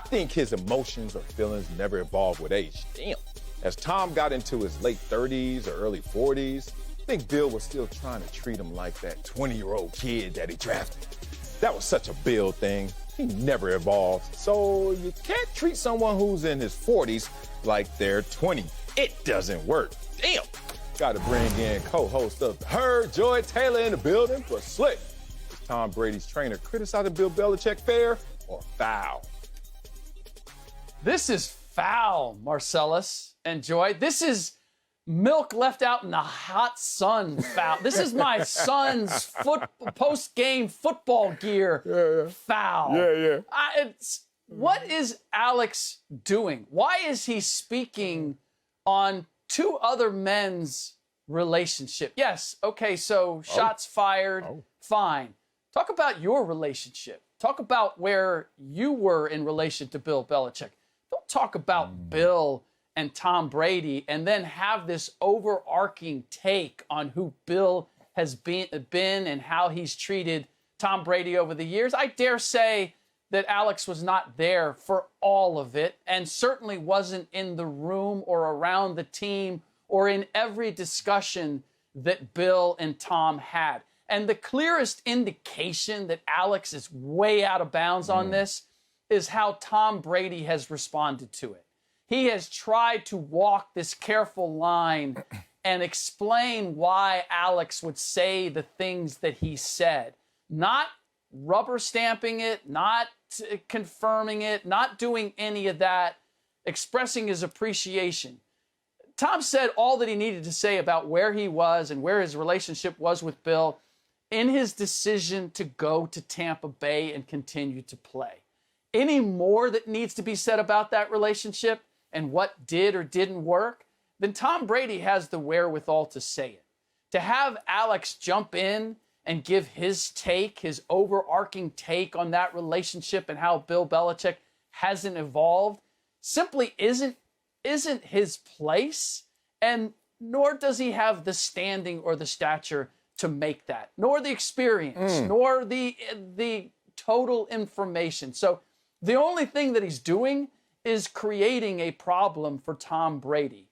think his emotions or feelings never evolved with age. Damn. As Tom got into his late 30s or early 40s, I think Bill was still trying to treat him like that 20-year-old kid that he drafted. That was such a Bill thing. He never evolved. So you can't treat someone who's in his 40s like they're 20. It doesn't work. Damn. Got to bring in co-host of The Herd, Joy Taylor, in the building for Slick. Is Tom Brady's trainer criticizing Bill Belichick fair or foul? This is foul, Marellus and Joy. This is milk left out in the hot sun foul. This is my son's post-game football gear foul. What is Alex doing? Why is he speaking on two other men's relationship? Yes, okay, so shots fired, fine. Talk about your relationship. Talk about where you were in relation to Bill Belichick. Don't talk about Bill and Tom Brady and then have this overarching take on who Bill has been and how he's treated Tom Brady over the years. I dare say that Alex was not there for all of it and certainly wasn't in the room or around the team or in every discussion that Bill and Tom had. And the clearest indication that Alex is way out of bounds on this is how Tom Brady has responded to it. He has tried to walk this careful line and explain why Alex would say the things that he said, not rubber stamping it, not confirming it, not doing any of that, expressing his appreciation. Tom said all that he needed to say about where he was and where his relationship was with Bill in his decision to go to Tampa Bay and continue to play. Any more that needs to be said about that relationship and what did or didn't work, then Tom Brady has the wherewithal to say it. To have Alex jump in and give his take, his overarching take on that relationship and how Bill Belichick hasn't evolved, simply isn't his place, and nor does he have the standing or the stature to make that, nor the experience, nor the total information. So the only thing that he's doing is creating a problem for Tom Brady.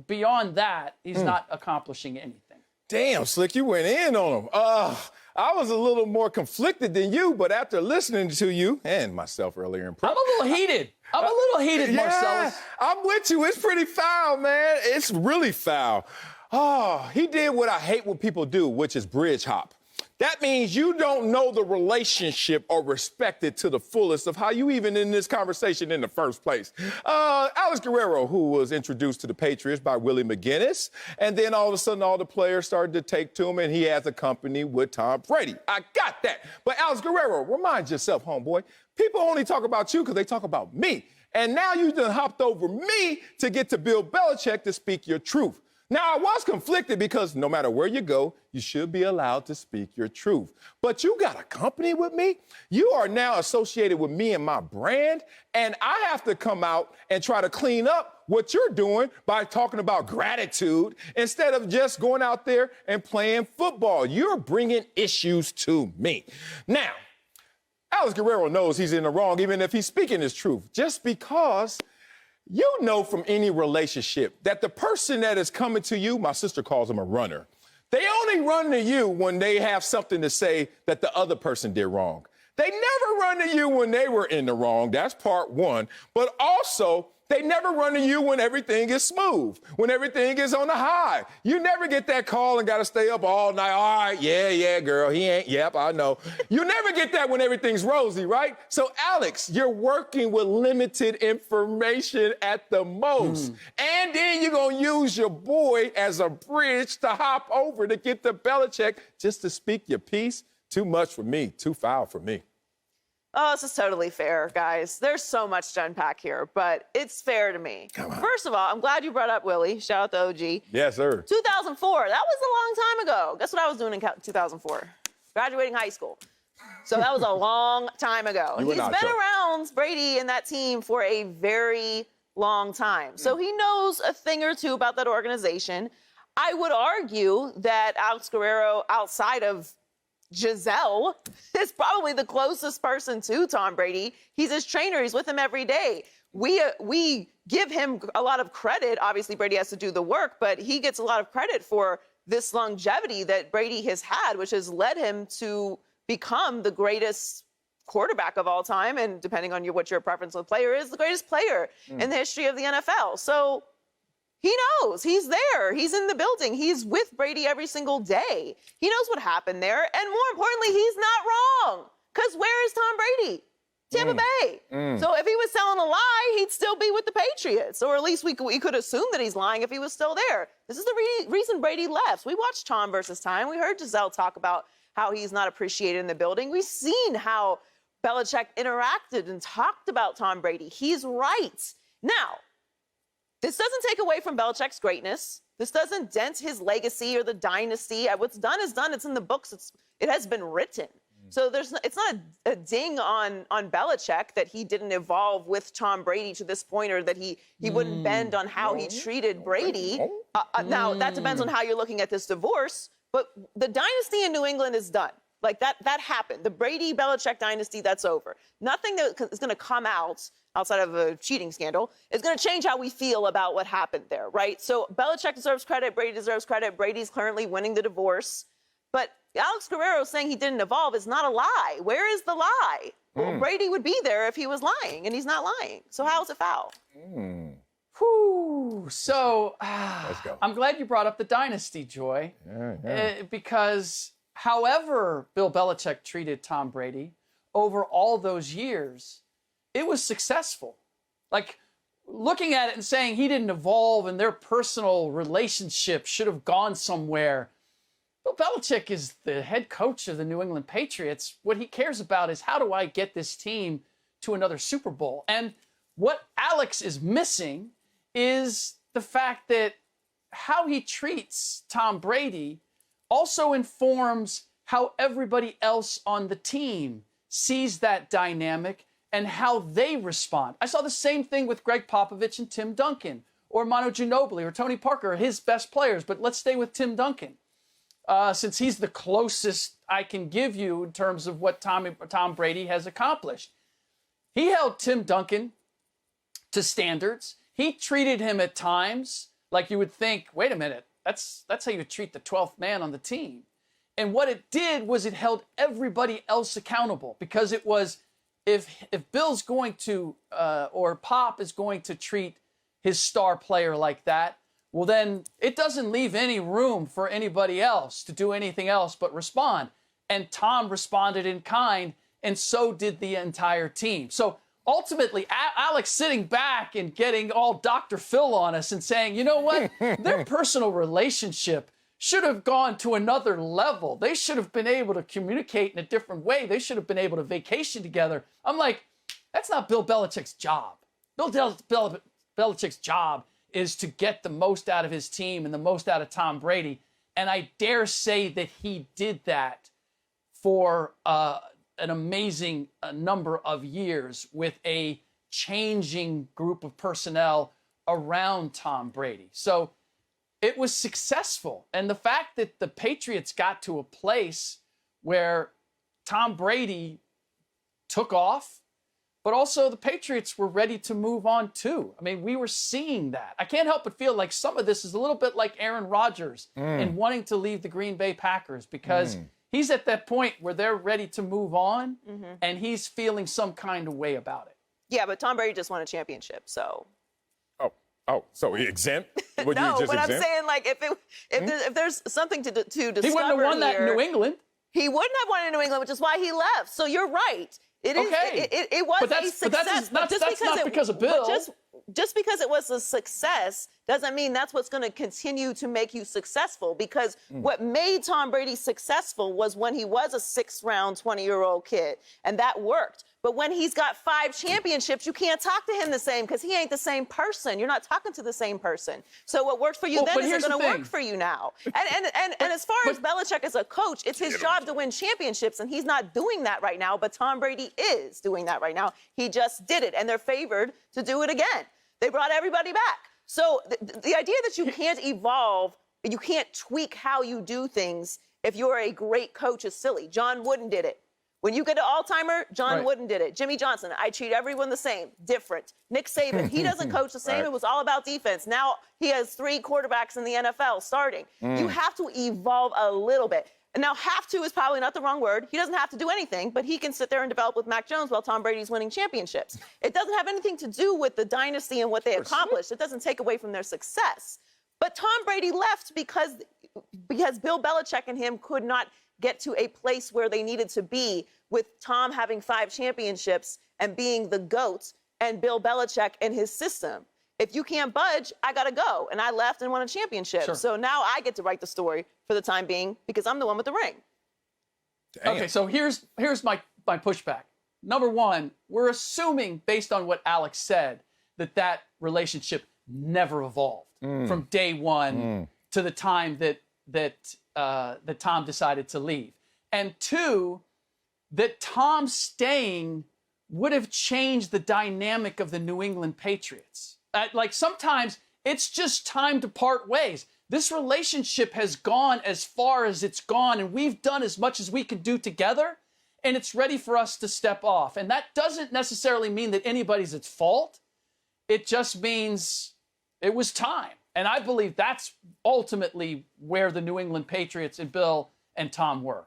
Beyond that, he's not accomplishing anything. Damn, Slick, you went in on him. I was a little more conflicted than you, but after listening to you and myself earlier in I'm a little heated. Marellus. I'm with you. It's pretty foul, man. It's really foul. Oh, he did what I hate when people do, which is bridge hop. That means you don't know the relationship or respect it to the fullest of how you even in this conversation in the first place. Alex Guerrero, who was introduced to the Patriots by Willie McGinnis, and then all of a sudden all the players started to take to him, and he has a company with Tom Brady. I got that. But Alex Guerrero, remind yourself, homeboy, people only talk about you because they talk about me. And now you done hopped over me to get to Bill Belichick to speak your truth. Now, I was conflicted because no matter where you go, you should be allowed to speak your truth. But you got a company with me? You are now associated with me and my brand, and I have to come out and try to clean up what you're doing by talking about gratitude instead of just going out there and playing football. You're bringing issues to me. Now, Alex Guerrero knows he's in the wrong even if he's speaking his truth, just because you know from any relationship that the person that is coming to you, my sister calls him a runner. They only run to you when they have something to say that the other person did wrong. They never run to you when they were in the wrong. That's part one. But also, they never run to you when everything is smooth, when everything is on the high. You never get that call and got to stay up all night. All right, yeah, girl, he ain't. Yep, I know. You never get that when everything's rosy, right? So, Alex, you're working with limited information at the most. And then you're going to use your boy as a bridge to hop over to get to Belichick just to speak your piece. Too much for me. Too foul for me. Oh, this is totally fair, guys. There's so much to unpack here, but it's fair to me. Come on. First of all, I'm glad you brought up Willie. Shout out to OG. Yes, sir. 2004, that was a long time ago. Guess what I was doing in 2004? Graduating high school. So that was a long time ago. He's been around Brady and that team for a very long time. So he knows a thing or two about that organization. I would argue that Alex Guerrero, outside of Giselle is probably the closest person to Tom Brady. He's his trainer. He's with him every day. We give him a lot of credit. Obviously, Brady has to do the work, but he gets a lot of credit for this longevity that Brady has had, which has led him to become the greatest quarterback of all time. And depending on what your preference of player is, the greatest player in the history of the NFL. So he knows. He's there. He's in the building. He's with Brady every single day. He knows what happened there. And more importantly, he's not wrong. Because where is Tom Brady? Tampa Bay. So if he was telling a lie, he'd still be with the Patriots. Or at least we could assume that he's lying if he was still there. This is the reason Brady left. We watched Tom versus Time. We heard Giselle talk about how he's not appreciated in the building. We've seen how Belichick interacted and talked about Tom Brady. He's right. Now, this doesn't take away from Belichick's greatness. This doesn't dent his legacy or the dynasty. What's done is done. It's in the books. It has been written. So it's not a ding on Belichick that he didn't evolve with Tom Brady to this point, or that he wouldn't bend on how he treated Brady. Now, that depends on how you're looking at this divorce. But the dynasty in New England is done. Like, that happened. The Brady-Belichick dynasty, that's over. Nothing that is going to come out outside of a cheating scandal is going to change how we feel about what happened there, right? So Belichick deserves credit. Brady deserves credit. Brady's currently winning the divorce. But Alex Guerrero saying he didn't evolve is not a lie. Where is the lie? Well, Brady would be there if he was lying, and he's not lying. So how is it foul? Whew. So Let's go. I'm glad you brought up the dynasty, Joy, because however Bill Belichick treated Tom Brady over all those years, it was successful. Like, looking at it and saying he didn't evolve and their personal relationship should have gone somewhere. Bill Belichick is the head coach of the New England Patriots. What he cares about is, how do I get this team to another Super Bowl? And what Alex is missing is the fact that how he treats Tom Brady also informs how everybody else on the team sees that dynamic and how they respond. I saw the same thing with Greg Popovich and Tim Duncan, or Manu Ginobili or Tony Parker, his best players. But let's stay with Tim Duncan, since he's the closest I can give you in terms of what Tom Brady has accomplished. He held Tim Duncan to standards. He treated him at times like you would think, wait a minute, that's how you treat the 12th man on the team. And what it did was it held everybody else accountable, because it was, if Bill's going to, or Pop is going to treat his star player like that, well, then it doesn't leave any room for anybody else to do anything else but respond. And Tom responded in kind, and so did the entire team. So ultimately, Alex sitting back and getting all Dr. Phil on us and saying, you know what, their personal relationship should have gone to another level. They should have been able to communicate in a different way. They should have been able to vacation together. I'm like, that's not Bill Belichick's job. Bill Belichick's job is to get the most out of his team and the most out of Tom Brady. And I dare say that he did that for an amazing number of years with a changing group of personnel around Tom Brady. So it was successful. And the fact that the Patriots got to a place where Tom Brady took off, but also the Patriots were ready to move on too. I mean, we were seeing that. I can't help but feel like some of this is a little bit like Aaron Rodgers in wanting to leave the Green Bay Packers, because he's at that point where they're ready to move on, and he's feeling some kind of way about it. Yeah, but Tom Brady just won a championship, so. Oh, so he exempt? Would No, you just but exempt? I'm saying, like, if there's something to discover He wouldn't have won that in New England. He wouldn't have won in New England, which is why he left. So you're right. It is. Okay. It was a success. But that's not because of Bill. Just because it was a success doesn't mean that's what's going to continue to make you successful. Because what made Tom Brady successful was when he was a sixth-round, 20-year-old kid, and that worked. But when he's got 5 championships, you can't talk to him the same, because he ain't the same person. You're not talking to the same person. So what worked for you then isn't going to work for you now. And as far as Belichick as a coach, it's his job to win championships, and he's not doing that right now. But Tom Brady is doing that right now. He just did it, and they're favored to do it again. They brought everybody back. So the idea that you can't evolve, you can't tweak how you do things, if you're a great coach, is silly. John Wooden did it. When you get an all-timer, John Wooden did it. Jimmy Johnson, I treat everyone the same, different. Nick Saban, he doesn't coach the same. It was all about defense. Now he has 3 quarterbacks in the NFL starting. You have to evolve a little bit. And now have to is probably not the wrong word. He doesn't have to do anything, but he can sit there and develop with Mac Jones while Tom Brady's winning championships. It doesn't have anything to do with the dynasty and what they accomplished. It doesn't take away from their success. But Tom Brady left because Bill Belichick and him could not get to a place where they needed to be, with Tom having 5 championships and being the GOAT, and Bill Belichick and his system. If you can't budge, I got to go. And I left and won a championship. Sure. So now I get to write the story for the time being because I'm the one with the ring. Damn. Okay, so here's my pushback. Number one, we're assuming, based on what Alex said, that relationship never evolved from day one to the time that Tom decided to leave. And 2, that Tom staying would have changed the dynamic of the New England Patriots. Like, sometimes it's just time to part ways. This relationship has gone as far as it's gone, and we've done as much as we can do together, and it's ready for us to step off. And that doesn't necessarily mean that anybody's at fault. It just means it was time. And I believe that's ultimately where the New England Patriots and Bill and Tom were.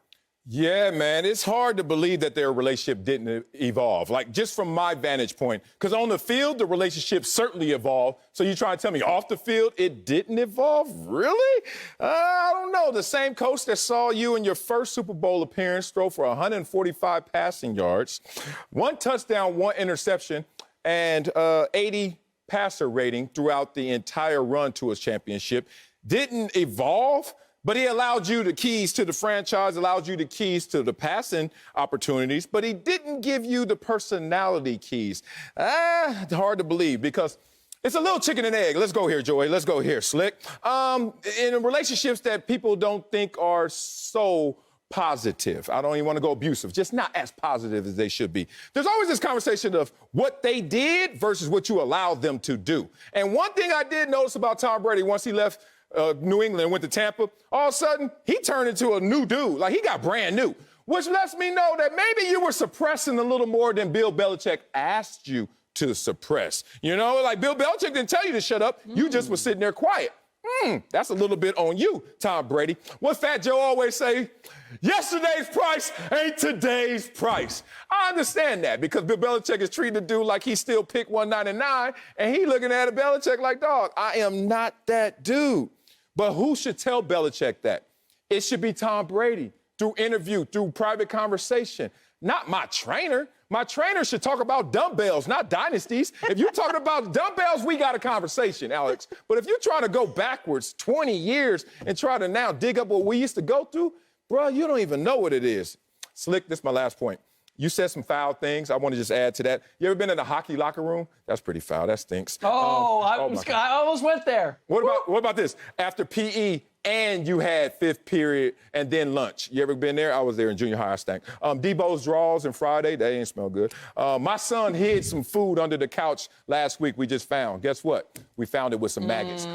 Yeah, man, it's hard to believe that their relationship didn't evolve. Like, just from my vantage point, because on the field, the relationship certainly evolved. So you trying to tell me off the field, it didn't evolve? Really? I don't know. The same coach that saw you in your first Super Bowl appearance throw for 145 passing yards, 1 touchdown, 1 interception, and 80 passer rating throughout the entire run to his championship, didn't evolve. But he allowed you the keys to the franchise, allowed you the keys to the passing opportunities, but he didn't give you the personality keys. It's hard to believe because it's a little chicken and egg. Let's go here, Joey. Let's go here, Slick. In relationships that people don't think are so positive, I don't even want to go abusive, just not as positive as they should be. There's always this conversation of what they did versus what you allowed them to do. And one thing I did notice about Tom Brady once he left New England and went to Tampa, all of a sudden, he turned into a new dude. Like, he got brand new, which lets me know that maybe you were suppressing a little more than Bill Belichick asked you to suppress. You know, like, Bill Belichick didn't tell you to shut up. You just were sitting there quiet. That's a little bit on you, Tom Brady. What Fat Joe always say, yesterday's price ain't today's price. I understand that because Bill Belichick is treating the dude like he still pick 199, and he looking at a Belichick like, dog, I am not that dude. But who should tell Belichick that? It should be Tom Brady, through interview, through private conversation, not my trainer. My trainer should talk about dumbbells, not dynasties. If you're talking about dumbbells, we got a conversation, Alex. But if you're trying to go backwards 20 years and try to now dig up what we used to go through, bro, you don't even know what it is. Slick, this is my last point. You said some foul things. I want to just add to that. You ever been in a hockey locker room? That's pretty foul. That stinks. I almost went there. What about this? After PE and you had 5th period and then lunch. You ever been there? I was there in junior high. I stank. Debo's draws on Friday. They ain't smell good. My son hid some food under the couch last week we just found. Guess what? We found it with some maggots.